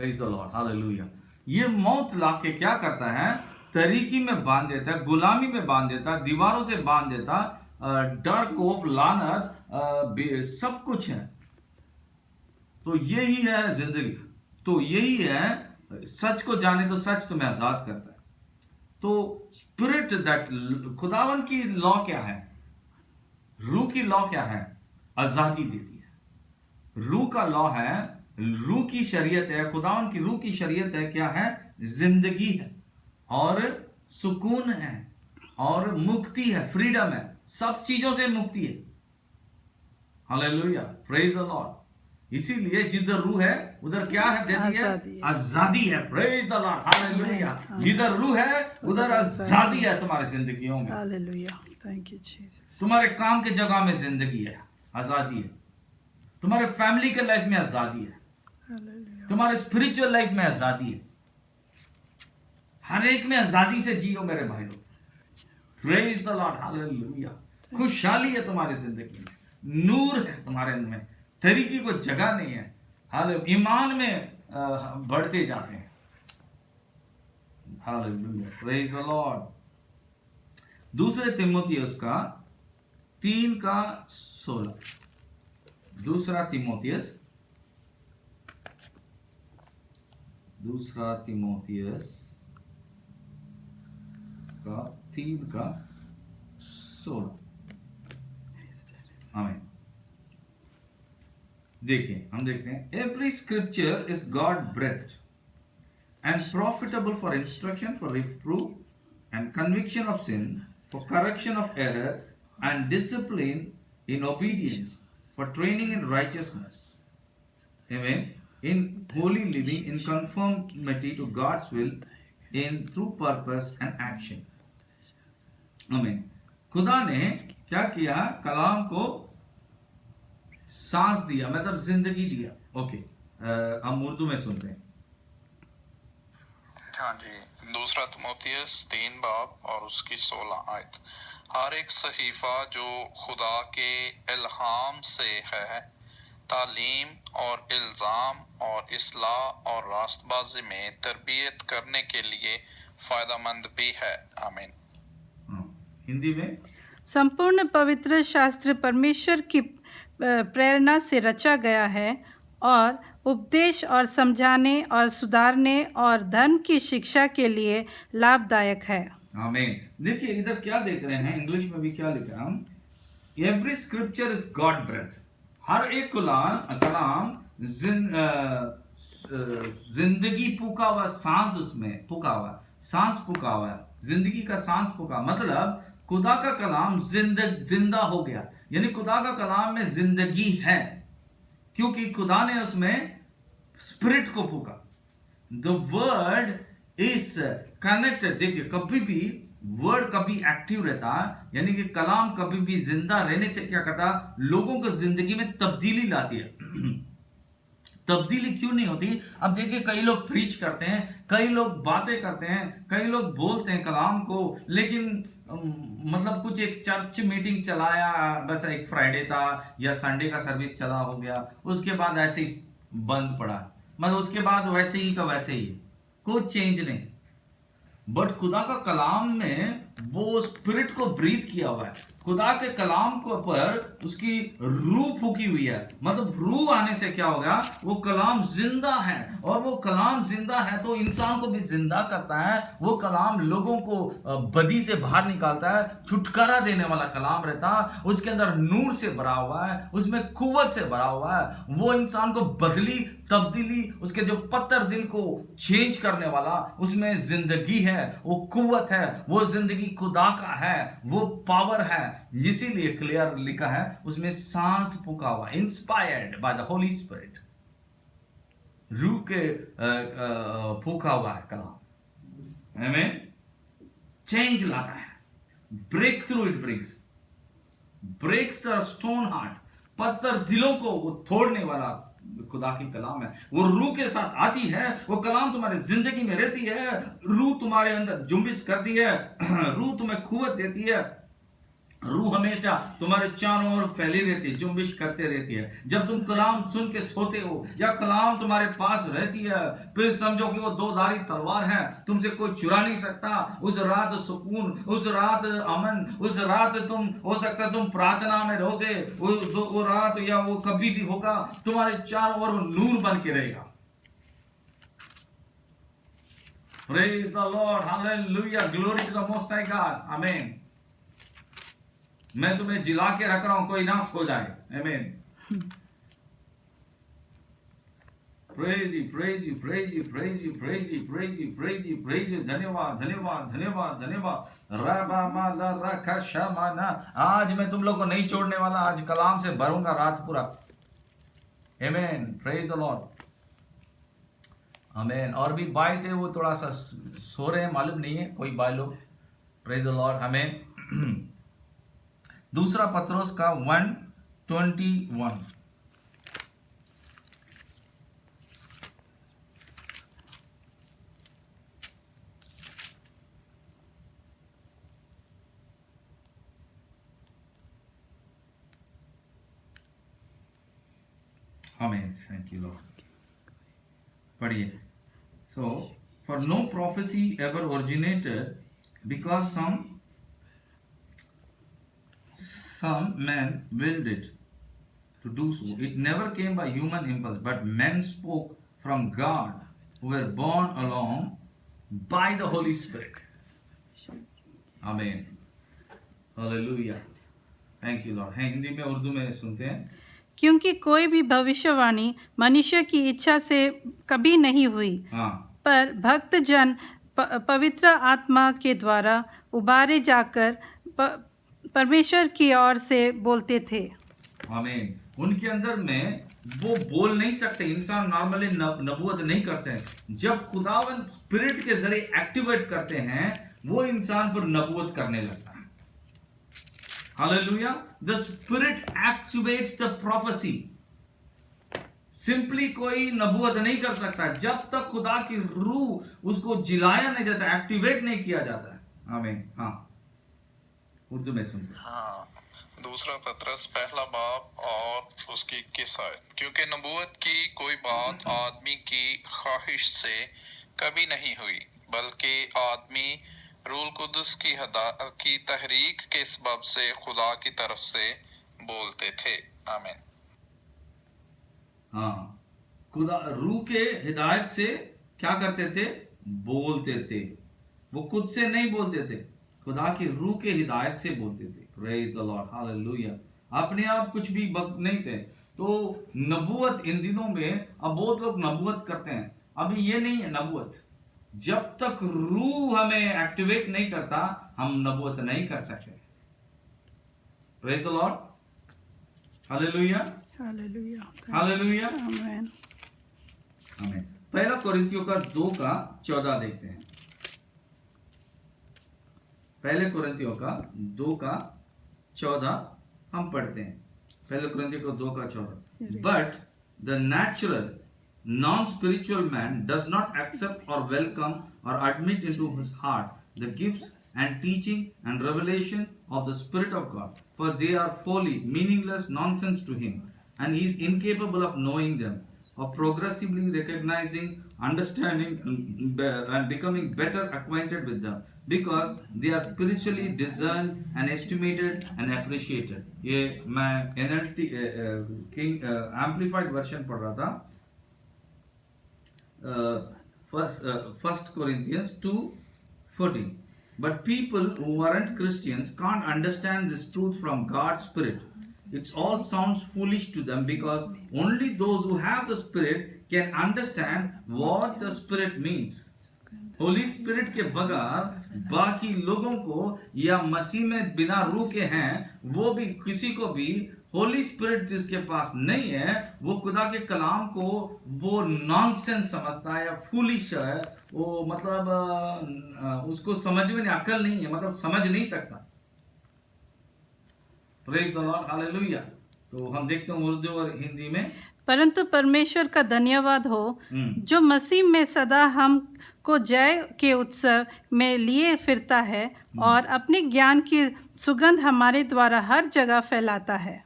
Praise the Lord, hallelujah. ये मौत लाके क्या करता है? तरीकी में बांध देता है, गुलामी में बांध देता, दीवारों से बांध देता, डर, खौफ, लानत, सब कुछ है। तो यही है जिंदगी, तो यही है सच को जाने तो सच तुम्हें आजाद करता है। तो स्पिरिट दैट, खुदावन की लॉ क्या है? रूह की लॉ क्या है? आजादी देती है। रूह का लॉ है, रूह की शरीयत है, खुदावन की रूह की शरीयत है, क्या है? जिंदगी है और सुकून है और मुक्ति है, फ्रीडम है, सब चीजों से मुक्ति है। Hallelujah, praise the Lord. इसीलिए जिधर रूह है उधर क्या है? देती है आजादी है। Praise the Lord, hallelujah. जिधर रूह है उधर आजादी है तुम्हारी जिंदगियों में। Hallelujah, thank you Jesus. तुम्हारे काम के जगह में जिंदगी है, आजादी है। तुम्हारे फैमिली के लाइफ में आजादी है, तुम्हारे स्पिरिचुअल लाइफ में आजादी है। हर एक में आजादी से जियो मेरे भाई लोग। Praise the Lord, hallelujah. खुशहाली है तुम्हारी जिंदगी में, नूर है तुम्हारे में, तरीके को जगह नहीं है। हालेलुया, ईमान में बढ़ते जाते हैं। Hallelujah, praise the Lord. दूसरे तीमुथियुस का 3:16, दूसरा तीमुथियुस का 3:16। आमीन। देखिए, हम देखते हैं, every scripture is God breathed and profitable for instruction, for reproof and conviction of sin, for correction of error and discipline in obedience, for training in righteousness, amen, in holy living, in conformity to God's will, in true purpose and action. आमीन। खुदा ने क्या किया? कलाम को सांस दिया, मतलब जिंदगी दिया। ओके, हम उर्दू में सुनते हैं। हाँ जी, दूसरा तीमुथियुस 3 बाब और उसकी 16 आयत। हर एक सहीफा जो खुदा के इल्हाम से है, तालीम और इल्जाम और इस्लाह और रास्तबाजी में तरबियत करने के लिए फायदेमंद भी है। आमीन। हिंदी में, संपूर्ण पवित्र शास्त्र परमेश्वर की प्रेरणा से रचा गया है और उपदेश और समझाने और सुधारने और धर्म की शिक्षा के लिए लाभदायक है। आमीन। देखिए इधर क्या देख रहे हैं, इंग्लिश में भी क्या लिखा है हम? Every scripture is God breath. हर एक कलाम जिंदगी फूका हुआ, सांस उसमें फूका हुआ, सांस फूका हुआ, जिंदगी का सांस फूका, मतलब खुदा का कलाम जिंदा हो गया, यानी खुदा का कलाम में जिंदगी है, क्योंकि खुदा ने उसमें स्पिरिट को फूका। The word is connected. देखिए, कभी भी वर्ड कभी एक्टिव रहता, यानी कि कलाम कभी भी जिंदा रहने से क्या करता? लोगों को जिंदगी में तब्दीली लाती है। तब्दीली क्यों नहीं होती? अब देखिए, कई लोग प्रीच करते हैं, कई लोग बातें करते हैं, कई लोग बोलते हैं कलाम को, लेकिन मतलब कुछ एक चर्च मीटिंग चलाया, बस एक फ्राइडे था या संडे का सर्विस चला हो गया, उसके बाद ऐसे ही बंद पड़ा, मतलब उसके बाद वैसे ही का वैसे ही, कोई चेंज नहीं। बट खुदा का कलाम में वो स्पिरिट को ब्रीथ किया हुआ है। खुदा के कलाम को पर उसकी रूह फूकी हुई है, मतलब रूह आने से क्या होगा? वो कलाम जिंदा है, और वो कलाम जिंदा है तो इंसान को भी जिंदा करता है। वो कलाम लोगों को बदी से बाहर निकालता है, छुटकारा देने वाला कलाम रहता है। उसके अंदर नूर से भरा हुआ है, उसमें कुव्वत से भरा हुआ है। वो इंसान को बदली, तब्दीली, उसके जो पत्थर दिल को चेंज करने वाला, उसमें जिंदगी है, वो कुव्वत है, वो जिंदगी खुदा का है, वो पावर है। इसीलिए क्लियर लिखा है उसमें, सांस फूका हुआ, inspired by the Holi spirit, रूह के फूका हुआ है कलाम। आमीन। चेंज लाता है, breakthrough it breaks the stone heart, पत्थर दिलों को वो तोड़ने वाला खुदा की कलाम है। वो रूह के साथ आती है, वो कलाम तुम्हारे जिंदगी में रहती है, रूह तुम्हारे अंदर जुम्बिश करती है, रूह तुम्हें कुव्वत देती है, रूह हमेशा तुम्हारे चारों ओर फैली रहती है, जुम्बिश करते रहती है। जब तुम कलाम सुन के सोते हो या कलाम तुम्हारे पास रहती है, फिर समझो कि वो दो धारी तलवार है, तुमसे कोई चुरा नहीं सकता। उस रात सुकून, उस रात अमन, उस रात तुम हो सकता तुम प्रार्थना में रहोगे, वो रात या वो कभी भी होगा, तुम्हारे चारों ओर नूर बन के रहेगा। Praise the Lord, hallelujah, glory to the Most High God, amen। मैं तुम्हें जिला के रख रहा हूं, कोई ना सो जाए, आमीन। Praise you, praise you, praise you, praise you, praise you, praise you, praise you, praise you। धन्यवाद, धन्यवाद, धन्यवाद, धन्यवाद। रबा माला रखा शमाना। आज मैं तुम लोग को नहीं छोड़ने वाला, आज कलाम से भरूंगा रात पूरा, आमीन। Praise the Lord, आमीन। और भी भाई थे, वो थोड़ा सा सो रहे हैं, मालूम नहीं है कोई भाई लोग। Praise the Lord, आमीन। दूसरा पत्रोस का 1:21। आमीन, थैंक यू लॉर्ड। पढ़िए। So for no prophecy ever originated because some men willed it to do so. It never came by human impulse, but men spoke from God, who were born along by the Holy Spirit. Amen. Hallelujah. Thank you, Lord. Hindi में उर्दू में सुनते हैं। क्योंकि कोई भी भविष्यवाणी मनुष्य की इच्छा से कभी नहीं हुई, पर भक्त जन पवित्र आत्मा के द्वारा उबारे जाकर परमेश्वर की ओर से बोलते थे। आमीन। उनके अंदर में वो बोल नहीं सकते, इंसान नॉर्मली नबूवत नहीं करते। जब खुदावन स्पिरिट के जरिए एक्टिवेट करते हैं, वो इंसान पर नबूवत करने लगता है। Hallelujah. The spirit activates the prophecy. Simply कोई नबूवत नहीं कर सकता जब तक खुदा की रूह उसको जिलाया नहीं जाता, एक्टिवेट नहीं किया जाता। आमीन। हाँ, उर्दू में सुनते। हाँ, दूसरा पत्रस पहला बाब और उसकी 21 आयत। क्योंकि नबूवत की कोई बात आदमी की ख्वाहिश से कभी नहीं हुई, बल्कि आदमी रूह कुदस की तहरीक के सबब से खुदा की तरफ से बोलते थे। आमीन। हाँ, खुदा रूह के हिदायत से क्या करते थे? बोलते थे। वो खुद से नहीं बोलते थे, खुदा की रूह के हिदायत से बोलते थे। Praise the Lord, hallelujah. अपने आप कुछ भी नहीं थे। तो नबूवत इन दिनों में अब बहुत लोग नबूवत करते हैं, अभी ये नहीं है नबूवत। जब तक रूह हमें एक्टिवेट नहीं करता, हम नबूवत नहीं कर सकते। Praise the Lord, hallelujah, hallelujah, hallelujah, आमीन, आमीन। पहला कोरिन्थियों का 2:14 देखते हैं। पहले कोरिन्थियों का 2:14 हम पढ़ते हैं। पहले कोरिन्थियों का 2:14। But the natural non spiritual man does not accept और वेलकम और admit into his heart the gifts and teaching and revelation of the spirit of God, for they are folly meaningless nonsense to him and he is incapable of knowing them, of progressively recognizing, understanding, and becoming better acquainted with them, because they are spiritually discerned and estimated and appreciated. ये मैं NLT King Amplified version पढ़ रहा था। First Corinthians 2:14. But people who aren't Christians can't understand this truth from God's Spirit. It all sounds foolish to them because only those who have the Spirit can understand what the Spirit means. Holi spirit के बगैर बाकी लोगों को या मसीह में बिना रूह के हैं, वो भी किसी को भी होली स्पिरिट जिसके पास नहीं है, वो खुदा के कलाम को वो नॉनसेंस समझता है या फूलिश है। वो मतलब उसको समझ में नहीं, अकल नहीं है, मतलब समझ नहीं सकता। Praise the Lord, hallelujah. तो हम देखते हैं उर्दू और हिंदी में। परंतु परमेश्वर का धन्यवाद हो जो मसीह में सदा हमको जय के उत्सव में लिए फिरता है और अपने ज्ञान की सुगंध हमारे द्वारा हर जगह फैलाता है।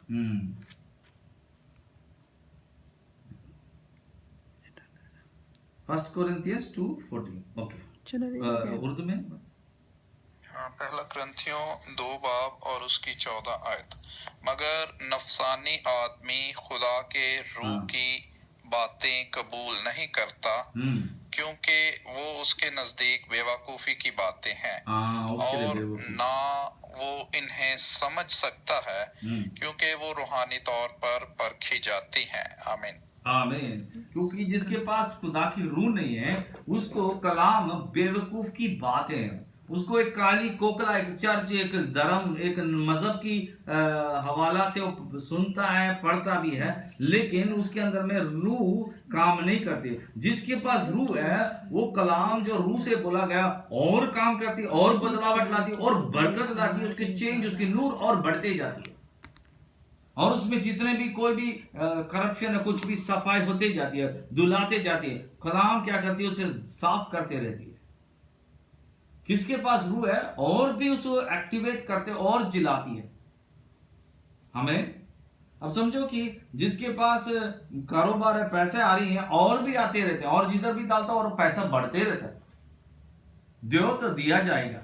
फर्स्ट कोरिन्थियंस 2:14। ओके, चलो उर्दू में। पहला ग्रंथियों 2 बाब और उसकी 14 आयत। मगर नफसानी आदमी खुदा के रूह की बातें कबूल नहीं करता क्योंकि वो उसके नजदीक बेवकूफी की बातें हैं और ना वो इन्हें समझ सकता है क्योंकि वो रूहानी तौर पर परखी जाती हैं। आमीन आमीन। क्योंकि जिसके पास खुदा की रूह नहीं है उसको कलाम बेवकूफ की बातें हैं, उसको एक काली कोकला, एक चर्च, एक धर्म, एक मजहब की हवाला से वो सुनता है, पढ़ता भी है, लेकिन उसके अंदर में रूह काम नहीं करती। जिसके पास रूह है वो कलाम जो रूह से बोला गया और काम करती, और बदलावट लाती, और बरकत लाती है, उसके चेंज, उसकी नूर और बढ़ते जाती है, और उसमें जितने भी कोई भी करप्शन है, कुछ भी सफाई होते जाती है, धुलाते जाती है। कलाम क्या करती है? उसे साफ करते रहती है। किसके पास रूह है और भी उसको एक्टिवेट करते और जिलाती है हमें। अब समझो कि जिसके पास कारोबार है, पैसे आ रही हैं और भी आते रहते हैं, और जिधर भी डालता और पैसा बढ़ते रहता है। दो तो दिया जाएगा,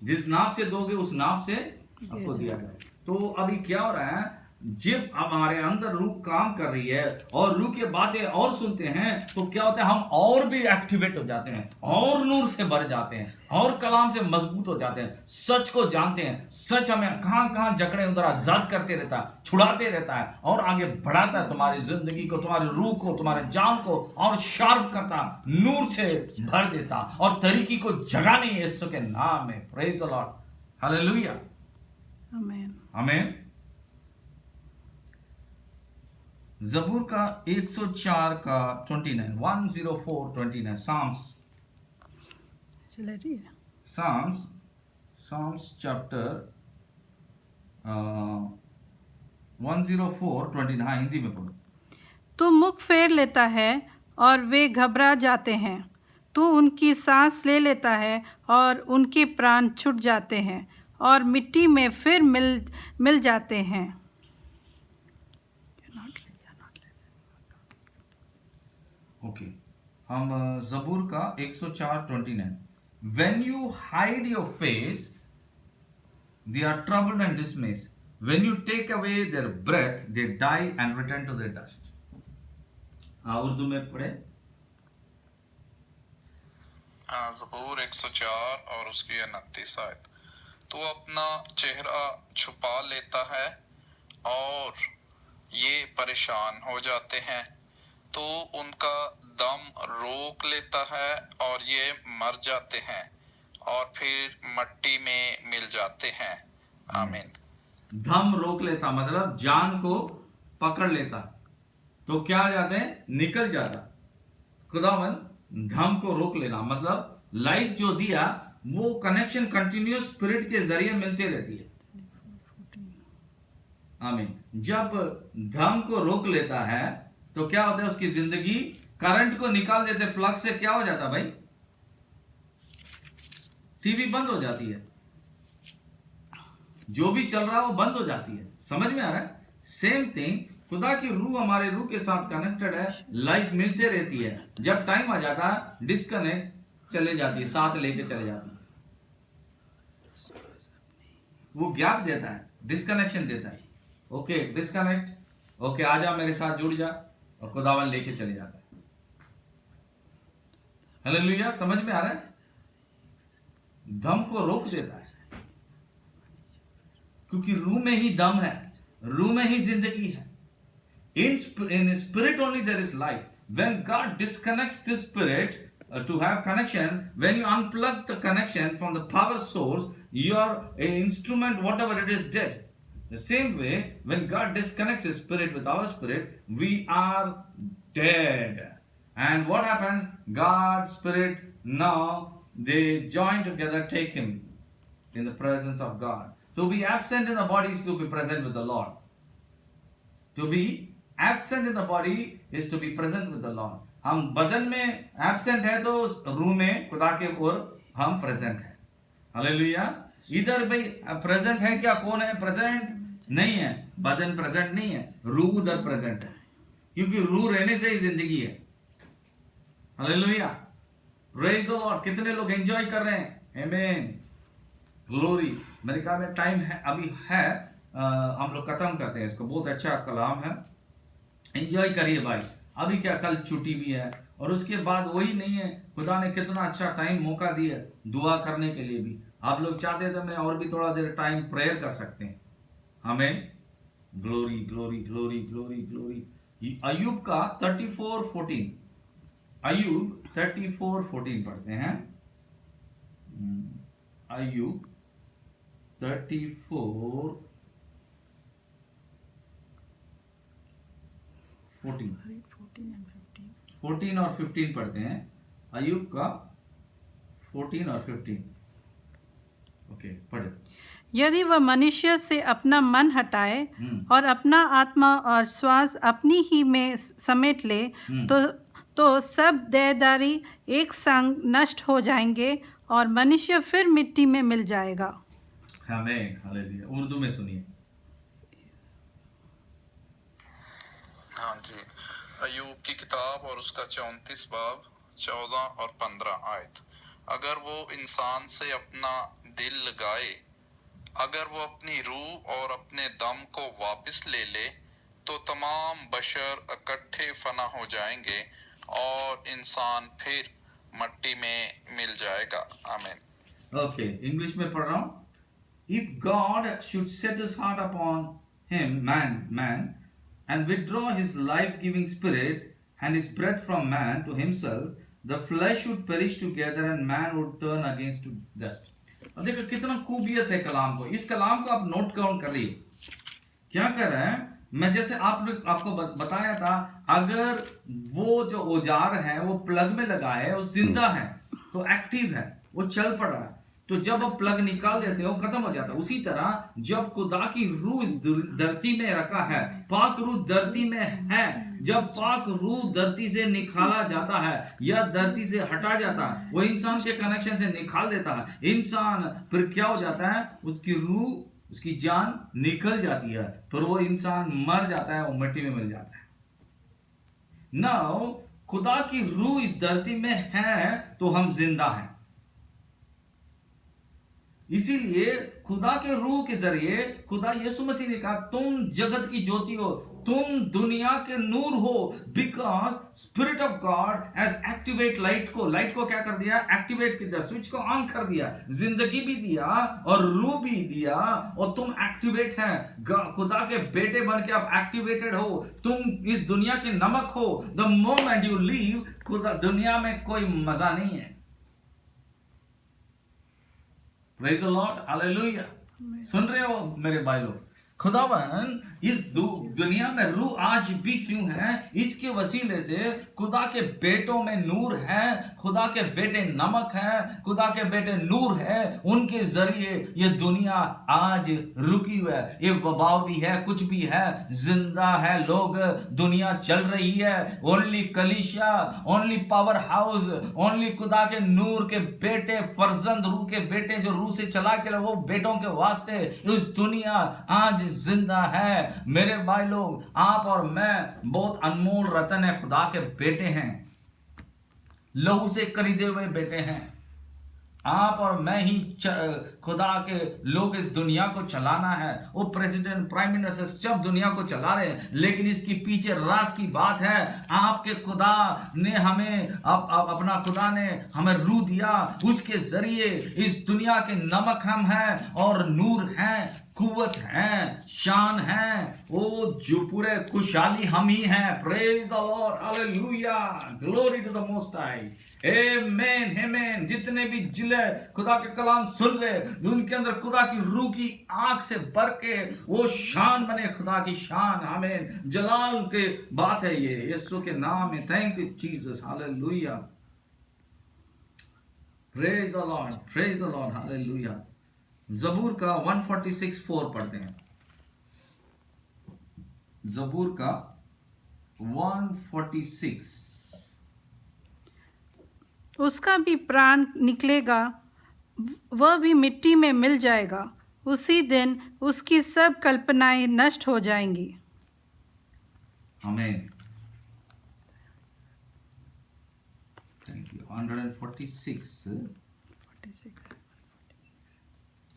जिस नाप से दोगे उस नाप से आपको दिया जाएगा। तो अभी क्या हो रहा है, जब हमारे अंदर रूह काम कर रही है और रूह की बातें और सुनते हैं तो क्या होता है, हम और भी एक्टिवेट हो जाते हैं, और नूर से भर जाते हैं, और कलाम से मजबूत हो जाते हैं, सच को जानते हैं। सच हमें कहां कहां जकड़े उधर आजाद करते रहता है, छुड़ाते रहता है और आगे बढ़ाता है तुम्हारी जिंदगी को, तुम्हारी रूह को, तुम्हारे जान को, और शार्प करता, नूर से भर देता और तरीकी को जगाने यीशु के नाम में। प्रेज द लॉर्ड, हालेलुया, आमीन, आमीन। जबूर का 104 का 29, 104:29, Psalms chapter 104:29। हाँ, हिंदी में बोलो। तू मुख फेर लेता है और वे घबरा जाते हैं, तू उनकी सांस ले लेता है और उनके प्राण छूट जाते हैं और मिट्टी में फिर मिल जाते हैं। ओके, हम जबूर का 104:29। When you hide your face, they are troubled and dismayed. When you take away their breath, they die and return to their dust. Urdu में पढ़े। ज़बूर 104 और उसकी 29 आयत। तो अपना चेहरा छुपा लेता है और ये परेशान हो जाते हैं, तो उनका दम रोक लेता है और ये मर जाते हैं और फिर मट्टी में मिल जाते हैं। आमीन। दम रोक लेता मतलब जान को पकड़ लेता, तो क्या आ जाते हैं, निकल जाता। खुदावन दम को रोक लेना मतलब लाइफ जो दिया वो कनेक्शन कंटिन्यूस स्पिरिट के जरिए मिलते रहती है। आमीन। जब दम को रोक लेता है तो क्या होता है, उसकी जिंदगी करंट को निकाल देते, प्लग से क्या हो जाता भाई, टीवी बंद हो जाती है, जो भी चल रहा है वो बंद हो जाती है। समझ में आ रहा है? सेम थिंग, खुदा की रूह हमारे रूह के साथ कनेक्टेड है, लाइफ मिलते रहती है। जब टाइम आ जाता है डिस्कनेक्ट चले जाती है, साथ लेके चले जाती है, वो गैप देता है, डिस्कनेक्शन देता है। ओके डिस्कनेक्ट, ओके आजा मेरे साथ जुड़ जा, और खुदावन लेके चले जाता है। हालेलुया, समझ में आ रहा है? दम को रोक देता है, क्योंकि रूह में ही दम है, रूह में ही जिंदगी है। In spirit only there is life. When God disconnects the spirit to have connection, when you unplug the connection from the power source, your instrument, whatever it is, dead. The same way, when God disconnects His spirit with our spirit, we are dead. And what happens? God's spirit now they join together, take Him in the presence of God. To be absent in the body is to be present with the Lord. To be absent in the body is to be present with the Lord. हम बदन में absent है तो रूह में खुदा के ओर हम प्रेजेंट है। हालेलुया। इधर भाई प्रेजेंट है क्या? कौन है प्रेजेंट? नहीं है, बदन प्रेजेंट नहीं है, रूह उधर प्रेजेंट है, क्योंकि रूह रहने से ही जिंदगी है। Hallelujah, praise the Lord. कितने लोग एंजॉय कर रहे हैं? आमीन, ग्लोरी। मेरे ख्याल में टाइम है, अभी है, हम लोग खत्म करते हैं इसको। बहुत अच्छा कलाम है, एंजॉय करिए भाई। अभी क्या, कल छुट्टी भी है, और उसके बाद वही नहीं है, खुदा ने कितना अच्छा टाइम मौका दिया दुआ करने के लिए भी। आप लोग चाहते तो मैं और भी थोड़ा देर टाइम प्रेयर कर सकते हैं। हमें glory glory glory glory glory. Ayyub का 34:14, अय्यूब 34:14 पढ़ते हैं। अय्यूब 34:14 14 और 15 पढ़ते हैं। अय्यूब का 14 और 15। ओके, पढ़े। यदि वह मनुष्य से अपना मन हटाए और अपना आत्मा और श्वास अपनी ही में समेट ले तो सब देहदारी एक संग नष्ट हो जाएंगे और मनुष्य फिर मिट्टी में मिल जाएगा। आमीन, हालेलुया। उर्दू में सुनिए। हाँ जी, अय्यूब की किताब और उसका 34 बाब 14 और 15 आयत। अगर वो इंसान से अपना दिल लगाए, अगर वो अपनी रूह और अपने दम को वापस ले ले, तो तमाम बशर इकट्ठे फना हो जाएंगे और इंसान फिर मट्टी में मिल जाएगा। आमीन। ओके, इंग्लिश में पढ़ रहा हूँ। If God should set his heart upon him, man, and withdraw his life-giving spirit and his breath from man to himself, the flesh would perish together and man would turn against to dust. अब देखो कितना खूबियत है कलाम को। इस कलाम को आप note down करिए। क्या कर रहे हैं? मैं जैसे आपको बताया था, अगर वो जो औजार है वो प्लग में लगा है, वो जिंदा है, तो एक्टिव है, वो चल पड़ रहा है, तो जब आप प्लग निकाल देते हो खत्म हो जाता है। उसी तरह जब खुदा की रूह इस धरती में रखा है, पाक रूह धरती में है, जब पाक रूह धरती से निकाला जाता है या धरती से हटा जाता है, वो इंसान के कनेक्शन से निकाल देता है, इंसान फिर क्या हो जाता है? उसकी रूह, उसकी जान निकल जाती है, फिर वो इंसान मर जाता है, वो मिट्टी में मिल जाता है। नाउ खुदा की रूह इस धरती में है तो हम जिंदा हैं। इसीलिए खुदा के रूह के जरिए खुदा यीशु मसीह ने कहा, तुम जगत की ज्योति हो, तुम दुनिया के नूर हो, because spirit of God has activate light को क्या कर दिया? एक्टिवेट कर दिया, स्विच को ऑन कर दिया, जिंदगी भी दिया और रूह भी दिया, और तुम एक्टिवेट हैं। खुदा के बेटे बन के आप एक्टिवेटेड हो, तुम इस दुनिया के नमक हो। द मोमेंट यू लीव, खुदा दुनिया में कोई मजा नहीं है। Praise the Lord, Hallelujah। सुन रहे हो मेरे भाई लोग? खुदावन इस दुनिया में रूह आज भी क्यों है? इसके वसीले से खुदा के बेटों में नूर है, खुदा के बेटे नमक है, खुदा के बेटे नूर है। उनके जरिए ये दुनिया आज रुकी हुई है, ये वबा भी है, कुछ भी है, जिंदा है लोग, दुनिया चल रही है। ओनली कलीसिया, ओनली पावर हाउस, ओनली खुदा के नूर के बेटे, फर्जंद रूह के बेटे जो रूह से चला वो बेटों के वास्ते इस दुनिया आज जिंदा है। मेरे भाई लोग, आप और मैं बहुत अनमोल रतन है, खुदा के बेटे हैं, लहू से खरीदे हुए बेटे हैं। आप और मैं ही खुदा के लोग इस दुनिया को चलाना है। वो प्रेसिडेंट, प्राइम मिनिस्टर सब दुनिया को चला रहे हैं, लेकिन इसकी पीछे राज की बात है। आपके खुदा ने हमें अपना खुदा ने हमें रूह दिया, उसके जरिए इस दुनिया के नमक हम हैं और नूर हैं, कुव्वत है, शान है, वो जो पूरे खुशहाली हम ही हैं। Praise the Lord, hallelujah, glory to the most high, amen, amen. जितने भी जिले खुदा के कलाम सुन रहे, उनके अंदर खुदा की रूह की आंख से भर के वो शान बने, खुदा की शान। आमेन, जलाल के बात है ये, यीशु के नाम में। Thank you Jesus, hallelujah, praise the Lord, praise the Lord, hallelujah. Zabur का 146:4 पढ़ते हैं। जबूर का 146. उसका भी प्राण निकलेगा, वह भी मिट्टी में मिल जाएगा। उसी दिन उसकी सब कल्पनाएं नष्ट हो जाएंगी। Amen. Thank you. 146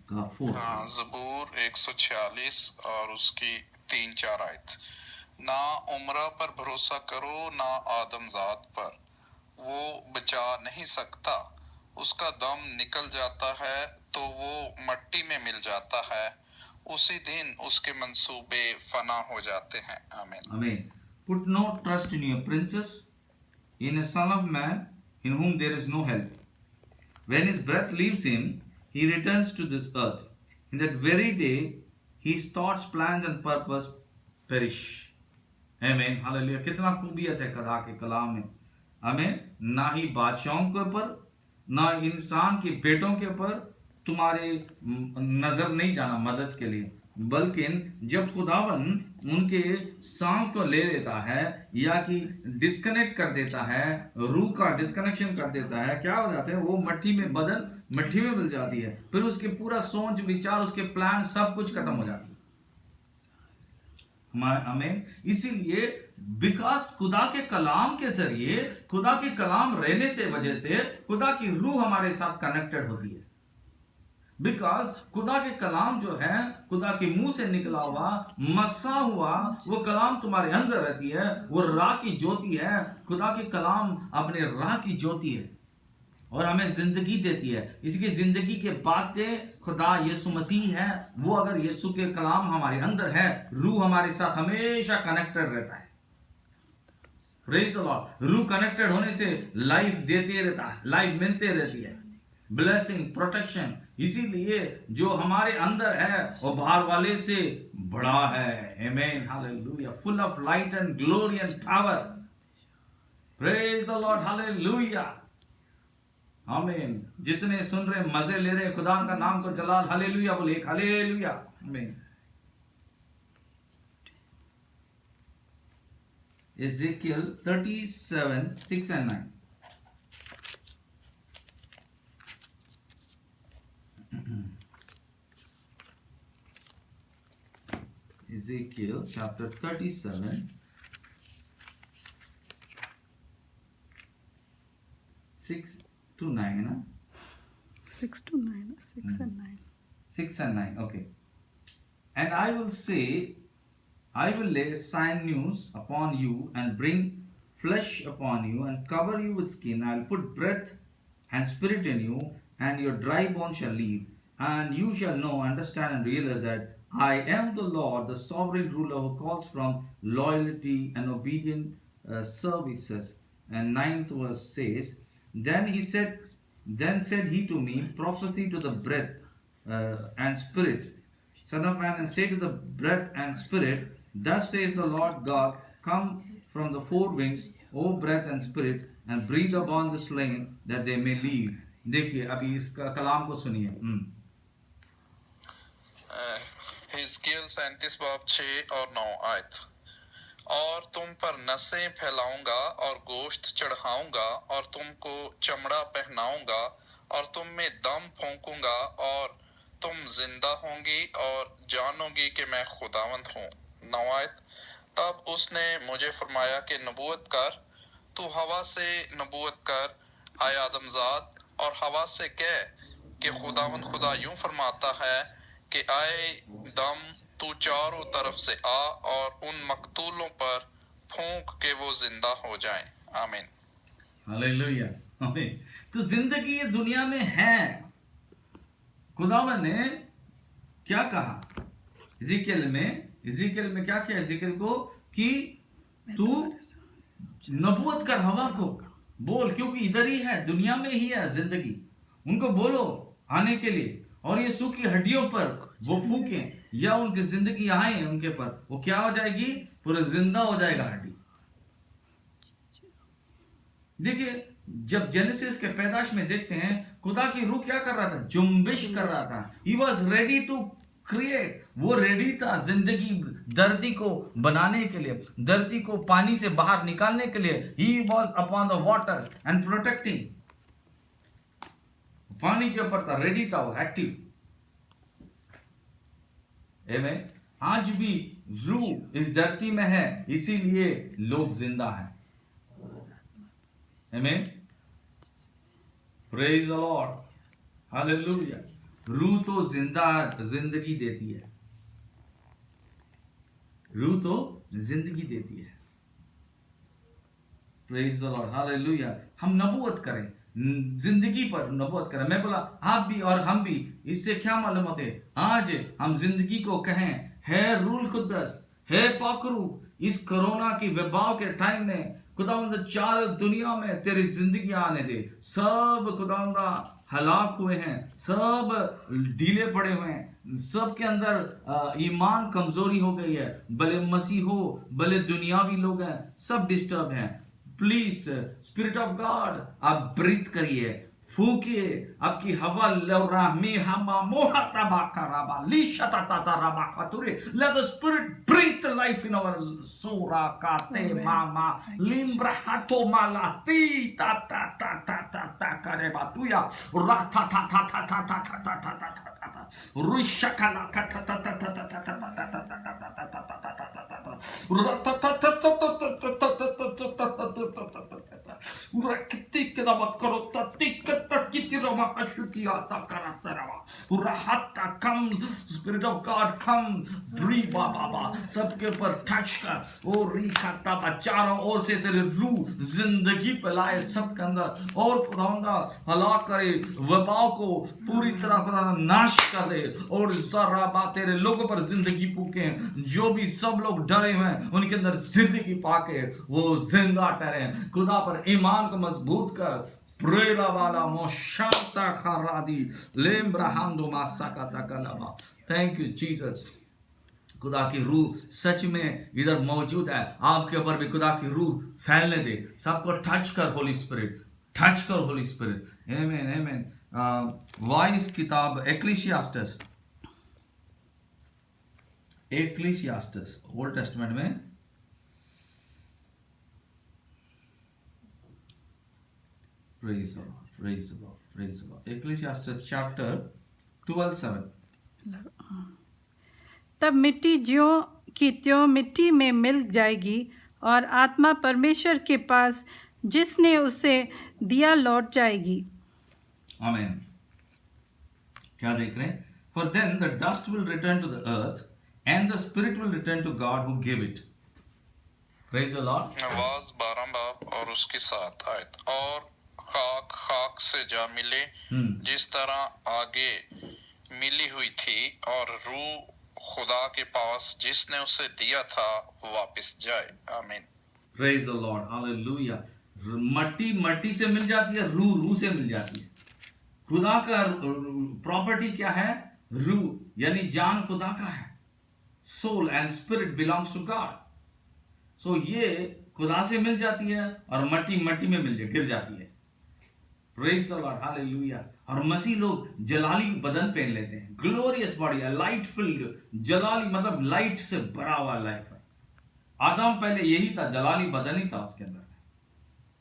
का 4. हाँ, ज़बूर 146 और उसकी 3-4 आयत। ना उम्रा पर भरोसा करो, ना आदमजात पर, वो बचा नहीं सकता। उसका दम निकल जाता है तो वो मट्टी में मिल जाता है। उसी दिन उसके मंसूबे फना हो जाते हैं। आमीन। Amen. Put no trust in your princes, in a son of man in whom there is no help. When his breath leaves him, he returns to this earth. In that very day, his thoughts, plans and purpose perish. Amen. Hallelujah. कितना खूबियत है खुदा के कलाम में। हमें ना ही बादशाहों के ऊपर, ना इंसान के बेटों के ऊपर तुम्हारे नजर नहीं जाना मदद के लिए, बल्कि जब खुदावन उनके सांस को ले लेता है या कि डिस्कनेक्ट कर देता है, रूह का डिस्कनेक्शन कर देता है, क्या हो जाता है, वो मट्टी में बदल मट्टी में मिल जाती है। फिर उसके पूरा सोच विचार, उसके प्लान सब कुछ खत्म हो जाता है। हमें इसीलिए बिकॉज खुदा के कलाम के जरिए, खुदा के कलाम रहने से वजह से खुदा की रूह हमारे साथ कनेक्टेड होती है। बिकॉज खुदा के कलाम जो है, खुदा के मुंह से निकला हुआ, मसा हुआ वो कलाम तुम्हारे अंदर रहती है। वो राह की ज्योति है। खुदा के कलाम अपने राह की ज्योति है और हमें जिंदगी देती है। इसकी जिंदगी के बातें खुदा यीशु मसीह है। वो अगर यीशु के कलाम हमारे अंदर है, रूह हमारे साथ हमेशा कनेक्टेड रहता है। Praise the Lord. रूह कनेक्टेड होने से लाइफ देते रहता है, लाइफ मिलते रहती है, ब्लेसिंग, प्रोटेक्शन। इसीलिए जो हमारे अंदर है वो बाहर वाले से बड़ा है। आमीन, hallelujah. Full of light and glory and power. Praise the Lord, hallelujah. आमीन। जितने सुन रहे, मजे ले रहे, खुदा का नाम को जलाल, हालेलुया बोले, हालेलुया। आमीन। Ezekiel 37, 6 and 9. Ezekiel chapter 37, 6 to 9, na? 6 to 9, 6 and 9. 6 and 9, okay. And I will say, I will lay sinews upon you and bring flesh upon you and cover you with skin. I will put breath and spirit in you, and your dry bones shall live. And you shall know, understand, and realize that I am the Lord, the sovereign ruler who calls from loyalty and obedient services. And 9th verse says, Then said he to me, prophesy to the breath and spirit, Son of man, and say to the breath and spirit, Thus says the Lord God, come from the four winds, O breath and spirit, and breathe upon the slain that they may live. देखिए अभी इसका कलाम को सुनिए। हिजकिय्याह 37 बाब 6 और 9 आयत। और तुम पर नसें फैलाऊंगा और गोश्त चढ़ाऊंगा और तुमको चमड़ा पहनाऊंगा और तुम में दम फूंकूंगा और तुम जिंदा होंगी और जानोगी कि मैं खुदावंद हूँ। 9 आयत। तब उसने मुझे फरमाया कि नबूवत कर, तू हवा से नबूवत कर, आए आदमजाद, और हवा से कह कि खुदावंद खुदा यूं फरमाता है कि आए दम, तू चारों तरफ से आ और उन मकतूलों पर फूंक के वो जिंदा हो जाएं। आमीन। हालेलुया, आमीन। तो जिंदगी ये दुनिया में है। खुदावन ने क्या कहा इज़ेकियल में क्या किया इज़ेकियल को कि तू नबूवत कर, हवा को बोल, क्योंकि इधर ही है, दुनिया में ही है जिंदगी। उनको बोलो आने के लिए, और ये सूखी हड्डियों पर वो फूके या उनकी जिंदगी आए उनके पर, वो क्या हो जाएगी, पूरा जिंदा हो जाएगा हड्डी। देखिए जब जेनेसिस के पैदाश में देखते हैं, खुदा की रूह क्या कर रहा था, जुम्बिश कर रहा था। He was ready to create, वो रेडी था जिंदगी धरती को बनाने के लिए, धरती को पानी से बाहर निकालने के लिए। He was upon the water and protecting, पानी के ऊपर था, रेडी था, वो एक्टिव। आमीन। आज भी रूह इस धरती में है, इसीलिए लोग जिंदा हैं। आमीन। Praise the Lord, hallelujah. रूह तो जिंदगी देती है, रूह तो जिंदगी देती है। Praise the Lord, hallelujah. हम नबूवत करें, जिंदगी पर नबूवत करें। मैं बोला आप भी और हम भी, इससे क्या मालूम होते, आज हम जिंदगी को कहें, है रूल कुद्दस, है पाकरू, इस कोरोना की वबाव के टाइम में खुदावंद चार दुनिया में तेरी जिंदगी आने दे। सब खुदावंदा हलाक हुए हैं, सब ढीले पड़े हुए हैं, सब के अंदर ईमान कमजोरी हो गई है, भले मसीह हो भले दुनियावी लोग हैं, सब डिस्टर्ब हैं। प्लीज स्पिरिट ऑफ गॉड आप ब्रीथ करिए, फूकिए आपकी हवा। Let the spirit breathe life in our sura kate mama limbra hato malati ta ta ta ta ta ta kare batuya ra ta ta ta ta ta ta ta ta ta ta ta ta rushakala ta ta ta ta ta ta ta ta ta ta ta ta ta ta ta ra ta ta ta ta ta ta ta ta ta ta ta ta ta Urakitik na makarota tikata kitirama ashukiyata karatarama urahata come spirit of God come breathe baba सबके ऊपर touch कर ओ रिखाता चारों ओर से तेरे रूह जिंदगी फैलाए सबके अंदर और खुदावंदा हलाक करे वबाव को पूरी तरह खुदा नाश कर दे और जरा तेरे लोगों पर जिंदगी फूके जो भी सब लोग डरे हुए हैं उनके अंदर जिंदगी पाके वो जिंदा ठहरे खुदा पर ईमान को मजबूत कर प्रेरा वाला मोशाता खरादी लेम्ब्रहांदो मासाका तकलबा थैंक यू जीसस खुदा की रूह सच में इधर मौजूद है आपके ऊपर भी खुदा की रूह फैलने दे सबको टच कर होली स्पिरिट टच कर होली स्पिरिट आमीन आमीन वाइस किताब एक्लीसियास्टस ओल्ड टेस्टामेंट में praise the Lord Ecclesiastes chapter 12:7 तब मिट्टी ज्यों की त्यों मिट्टी में मिल जाएगी और आत्मा परमेश्वर के पास जिसने उसे दिया लौट जाएगी। आमीन। क्या देख रहे हैं? For then the dust will return to the earth and the spirit will return to God who gave it. Praise the Lord. आवाज 12 बाब और उसकी 7 आयत और खाक से जा मिले जिस तरह आगे मिली हुई थी और रूह खुदा के पास जिसने उसे दिया था वापस जाए। आमीन। Praise the Lord. Hallelujah. मट्टी से मिल जाती है, रूह से मिल जाती है। खुदा का प्रॉपर्टी क्या है? रूह, यानी जान खुदा का है। Soul and spirit belongs to God. So ये खुदा से मिल जाती है और मट्टी में गिर जाती है। Praise the Lord. Hallelujah. और मसीह लोग जलाली बदन पहन लेते हैं, ग्लोरियस बॉडी, लाइट फिल्ड, जलाली मतलब लाइट से भरा हुआ लाइफ है। आदम पहले यही था, जलाली बदन ही था उसके अंदर,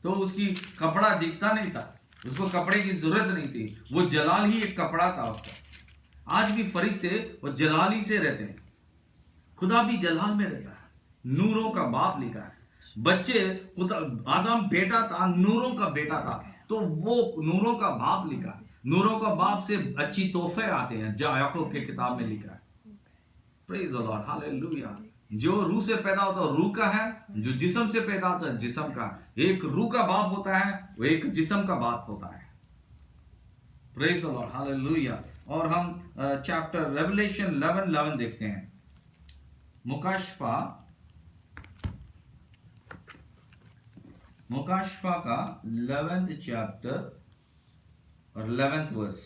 तो उसकी कपड़ा दिखता नहीं था, उसको कपड़े की जरूरत नहीं थी, वो जलाल ही एक कपड़ा था उसका। आज भी फरिश्ते वो जलाली से रहते हैं, खुदा भी जलाल में रहता है, नूरों का बाप लिखा है। बच्चे आदम बेटा था, नूरों का बेटा था, तो वो नूरों का बाप लिखा है। नूरों का बाप से अच्छी तोहफे आते हैं, याकूब के किताब में लिखा है। Praise the Lord, hallelujah. जो रूह से पैदा होता है रूह का है, जो जिस्म से पैदा होता है जिस्म का। एक रूह का बाप होता है, वो एक जिस्म का बाप होता है। Praise the Lord, hallelujah. और हम चैप्टर रेवलेशन 11:11 देखते हैं। मुकाशफा का 11th चैप्टर और 11th वर्स।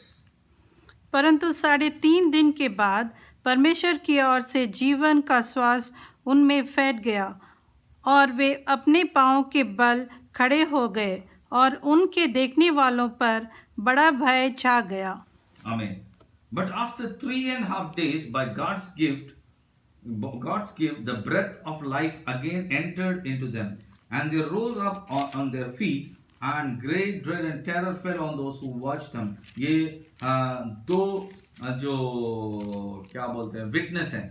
परंतु 3.5 दिन के बाद परमेश्वर की ओर से जीवन का श्वास उनमें फैल गया और वे अपने पांवों के बल खड़े हो गए और उनके देखने वालों पर बड़ा भय छा गया। आमीन। But after 3.5 days, by God's gift, the breath of life again entered into them, and they rose up on their feet, and great dread and terror fell on those who watched them. ये दो जो क्या बोलते हैं witness है,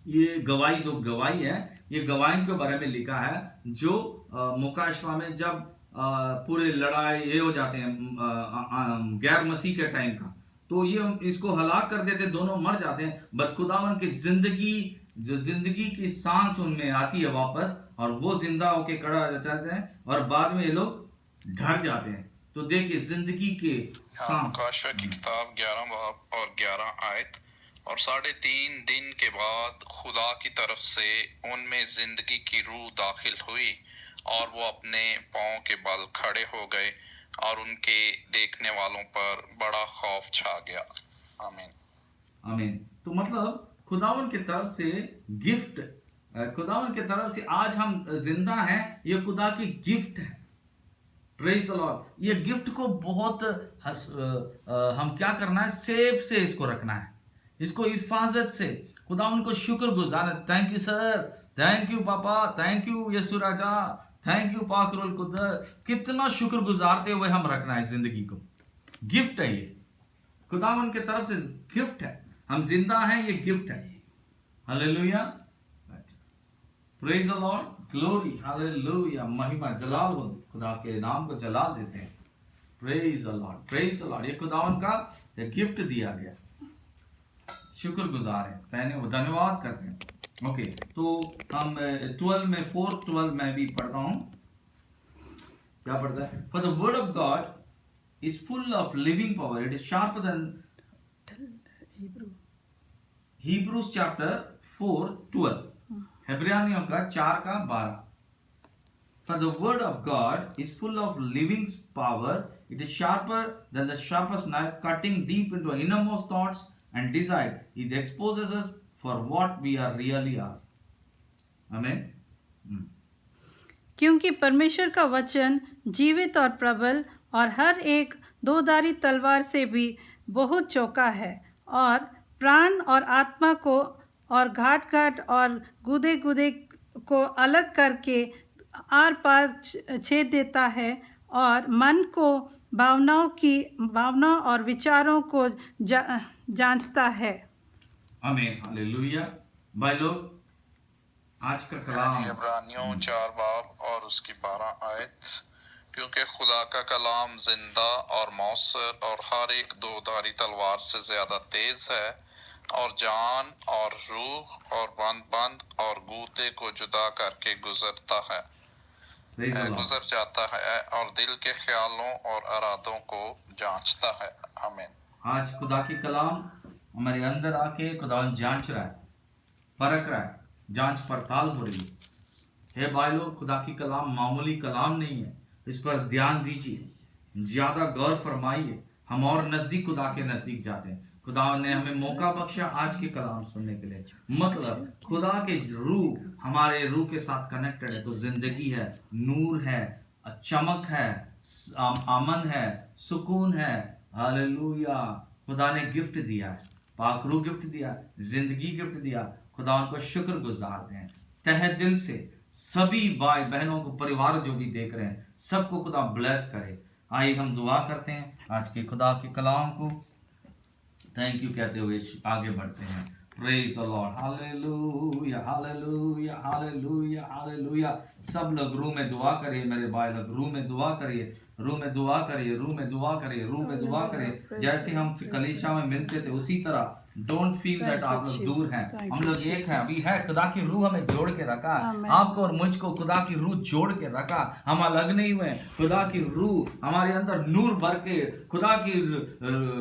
ये गवाही दो गवाही है, ये गवाही के बारे में लिखा है जो मुकाशवा में जब पूरे लड़ाई ये हो जाते हैं गैर मसीह के टाइम का, तो ये इसको हलाक कर देते, दोनों मर जाते हैं। बट खुदावन की जिंदगी की सांस उनमें आती है वापस, और वो जिंदा होके खड़ा हो जाते हैं, और बाद में ये लोग डर जाते हैं। तो देखिए जिंदगी के सांस। मुकाशवा की किताब 11 बाब और 11 आयत। और 3.5 दिन के बाद खुदा की तरफ से उनमें जिंदगी की रूह दाखिल हुई, और वो अपने पांव के बल खड़े हो गए, और उनके देखने वालों पर बड़ा खौफ छा गया। आमीन आमीन। तो मतलब खुदावन की तरफ से गिफ्ट, खुदावन की तरफ से आज हम जिंदा हैं, ये खुदा की गिफ्ट है। Praise the Lord. ये गिफ्ट को बहुत हम क्या करना है, सेफ से इसको रखना है, इसको हिफाजत से खुदावन को शुक्र गुजार। Thank you sir, thank you papa, thank you Yishu राजा, थैंक यू पाक रूल कुदरत। कितना शुक्र गुजारते हुए हम रखना है जिंदगी को। गिफ्ट है ये, खुदावन की तरफ से गिफ्ट है। हम जिंदा हैं, ये गिफ्ट है। Hallelujah, praise the Lord, glory, hallelujah. महिमा जलाल हो, खुदा के नाम को जलाल देते हैं। Praise the Lord, praise the Lord. ये खुदावन का ये गिफ्ट दिया गया, शुक्र गुजार है, धन्यवाद करते हैं। ओके, तो हम 12 में 4:12 में भी पढ़ता हूं। क्या पढ़ता है? For the word of God is full of living power. It is sharper than Hebrews chapter 4:12. हेब्रानियों का 4:12। For the word of God is full of living power. It is sharper than the sharpest knife, cutting deep into innermost thoughts and desire. It exposes us for what we are really are. Amen. क्योंकि परमेश्वर का वचन जीवित और प्रबल और हर एक दोधारी तलवार से भी बहुत चौका है, और प्राण और आत्मा को और घाट और गुदे को अलग करके आर पार छेद देता है, और मन को भावनाओं और विचारों को जांचता है। आमीन, हालेलुया। भाई लोग, आज का कलाम इब्रानियों 4 बाब और उसकी 12 आयत। क्योंकि खुदा का कलाम जिंदा और मौसर और हर एक दोधारी तलवार से ज्यादा तेज है, और जान और रूह और बंद और गूते को जुदा करके गुजर जाता है, और दिल के ख्यालों और इरादों को जांचता है। आमीन। आज खुदा की कलाम हमारे अंदर आके खुदा जांच रहा है, परख रहा है, जांच पड़ताल हो रही है। हे भाई लोग, खुदा की कलाम मामूली कलाम नहीं है, इस पर ध्यान दीजिए, ज्यादा गौर फरमाइए। हम और नजदीक खुदा के नजदीक जाते हैं। खुदा ने हमें मौका बख्शा आज के कलाम सुनने के लिए। मतलब खुदा के रूह हमारे रूह के साथ कनेक्टेड है, तो जिंदगी है, नूर है, चमक है, अमन है, सुकून है। हालेलुया। खुदा ने गिफ्ट दिया है, पाक रूह गिफ्ट दिया, जिंदगी गिफ्ट दिया। खुदा उनको शुक्र गुजार दें तहे दिल से। सभी भाई बहनों को, परिवार जो भी देख रहे हैं, सबको खुदा ब्लेस करे। आइए हम दुआ करते हैं, आज के खुदा के कलाम को थैंक यू कहते हुए आगे बढ़ते हैं। Praise the Lord, hallelujah, hallelujah, hallelujah, hallelujah. सब लोग रूह में दुआ करिए, मेरे भाई लोग रूह में दुआ करिए, रूह में दुआ करिए, रूह में दुआ करिए, रूह में दुआ करिए। जैसे हम कलीसिया में मिलते थे, उसी तरह डोंट फील दैट आप लोग दूर हैं, हम लोग एक हैं, अभी है। खुदा की रूह हमें जोड़ के रखा, आपको और मुझको खुदा की रूह जोड़ के रखा। हम अलग नहीं हुए। खुदा की रूह हमारे अंदर नूर भर के, खुदा की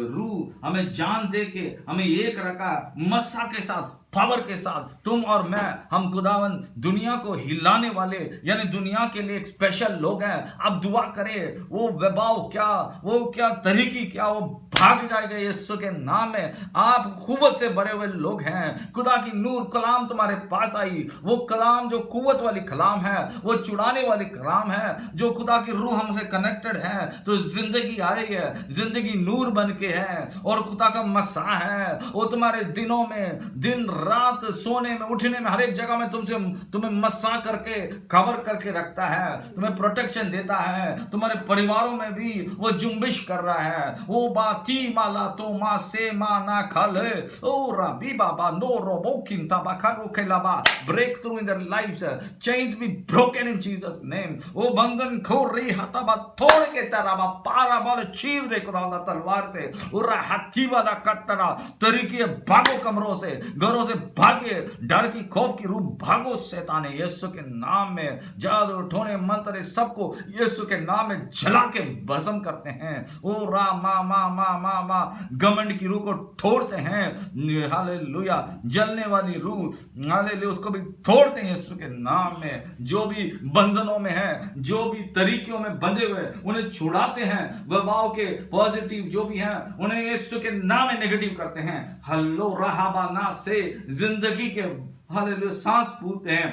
रूह हमें जान दे के हमें एक रखा, मस्सा के साथ पावर के साथ तुम और मैं, हम खुदावन दुनिया को हिलाने वाले यानी दुनिया के लिए एक स्पेशल लोग हैं। आप दुआ करें, वो वैभव क्या, वो क्या तरीकी क्या, वो भाग जाएगा यीशु के नाम में। आप कुव्वत से भरे हुए लोग हैं। खुदा की नूर कलाम तुम्हारे पास आई, वो कलाम जो कुव्वत वाली कलाम है, वो चुड़ाने वाली कलाम है, जो खुदा की रूह हमसे कनेक्टेड है, तो जिंदगी आ रही है, जिंदगी नूर बन के है और खुदा का मसा है। वो तुम्हारे दिनों में, दिन रात, सोने में, उठने में, हर एक जगह में तुम्हें मसा करके कवर करके रखता है, तुम्हें प्रोटेक्शन देता है। तुम्हारे परिवारों में भी वो जुम्बिश कर रहा है। वो बाती माला तो मा से मा ना खाले ओ रबी बाबा नो रोबो किंता बा खारो खेलाबा break through in their lives, chains be broken in Jesus name. वो बंधन खोल रही हताबा तोड़ के तरह पारा बाल चीर दे खुदा तलवार से। उरा हाथी वाला कतरा तरीके भागो, कमरों से, घरों से भागे, डर की खौफ की रूह भागो शैताने यीशु के नाम में। जादू टोने मंत्र सबको यीशु के नाम में जला के भस्म करते हैं। ओ रा मा मा मा मा मा घमंड की रूह को तोड़ते हैं। हालेलुया, जलने वाली रूह, हालेलुया, उसको भी तोड़ते हैं यीशु के नाम में। जो भी बंधनों में है, जो भी तरीकों में बंधे हुए, उन्हें छुड़ाते हैं। वैभव के पॉजिटिव जो भी हैं, उन्हें यीशु के नाम में नेगेटिव करते हैं। हल्लो रहाबाना से जिंदगी के हालेलुया सांस फूलते हैं,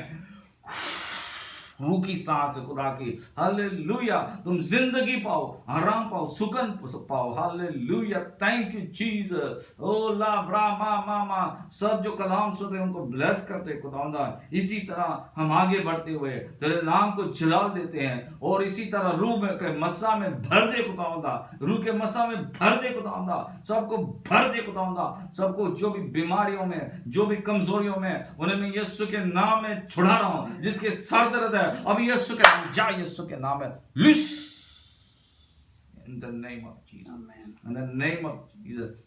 रूह की सांस खुदा की। हालेलुया, तुम जिंदगी पाओ, आराम पाओ, सुकन पाओ। Hallelujah, thank you Jesus. ओ ला ब्रा मा मा मा, सब जो कलाम सुनते हैं उनको ब्लेस करते खुदावंदा। इसी तरह हम आगे बढ़ते हुए तेरे नाम को जलाल देते हैं और इसी तरह रूह में के मस्सा में भर दे खुदावंदा, रूह के मस्सा में भर दे खुदावंदा, सबको भर दे खुदावंदा। सबको जो भी बीमारियों में, जो भी कमजोरियों में, उन्हें मैं यीशु के नाम में छुड़ा रहा हूं। जिसके सर दर्द है अभी यीशु के नाम जा, यीशु के नाम में loose in the name of Jesus, in the name of Jesus.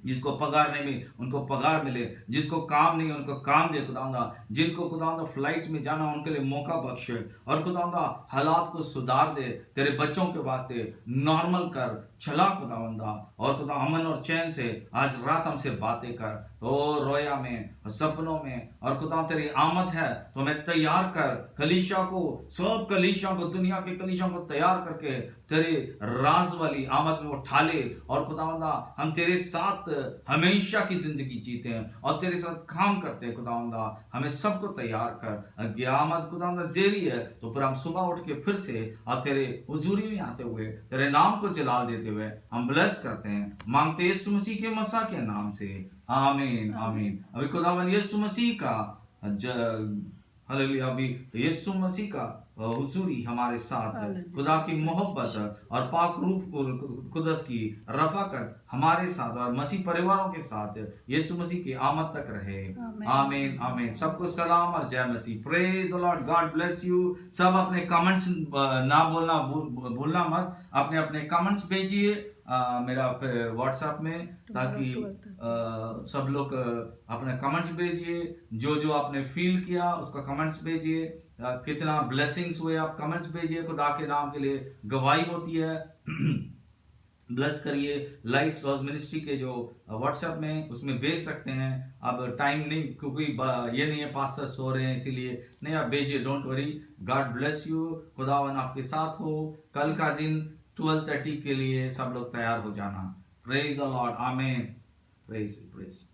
जिसको पगार नहीं मिली उनको पगार मिले, जिसको काम नहीं उनको काम दे खुदावंदा। जिनको खुदावंदा फ्लाइट्स में जाना उनके लिए मौका बख्शे और खुदावंदा हालात को सुधार दे। तेरे बच्चों के वास्ते नॉर्मल कर, चला खुदावंदा। और खुदा अमन और चैन से आज रात हमसे बातें कर, ओ रोया में, सपनों में। और खुदा तेरी आमद है तो हमें तैयार कर, कलीसिया को, सब कलीसिया को, दुनिया के कलीसिया को तैयार करके तेरे राज वाली आमद में उठा ले। और खुदावंदा हम तेरे साथ हमेशा की जिंदगी जीते हैं और तेरे साथ काम करते हैं खुदावंदा। हमें सबको तैयार कर। आमद खुदावंदा देरी है तो फिर हम सुबह उठ के फिर से और तेरे हुजूरी में आते हुए तेरे नाम को जलाल देते हुए हम ब्लेस करते हैं, मांगते यीशु मसीह के मसा के नाम से, आमीन आमीन। अभी खुदावन यीशु मसीह का हालेलुया, अभी यीशु मसीह का हुजूरी हमारे साथ है। खुदा की मोहब्बत और पाक रूप कुदस की रफाकत हमारे साथ और मसीह परिवारों के साथ यीशु मसीह की आमद तक रहे। आमीन आमीन। सबको सलाम और जय मसीह। Praise the Lord, God bless you. सब अपने कमेंट्स ना भूलना मत, अपने अपने कमेंट्स भेजिए मेरा व्हाट्सएप में, ताकि सब लोग अपने कमेंट्स भेजिए। जो जो आपने फील किया उसका कमेंट्स भेजिए। कितना ब्लेसिंग्स हुए आप कमेंट्स भेजिए। खुदा के नाम के लिए गवाही होती है। ब्लेस करिए। लाइट्स हाउस मिनिस्ट्री के जो व्हाट्सएप में उसमें भेज सकते हैं। अब टाइम नहीं, क्योंकि ये नहीं है पास्टर सो रहे हैं इसीलिए नहीं, आप भेजिए, don't worry. God bless you. खुदावन आपके साथ हो। कल का दिन 12:30 के लिए सब लोग तैयार हो जाना। प्रेज द लॉर्ड, आमीन। Praise praise.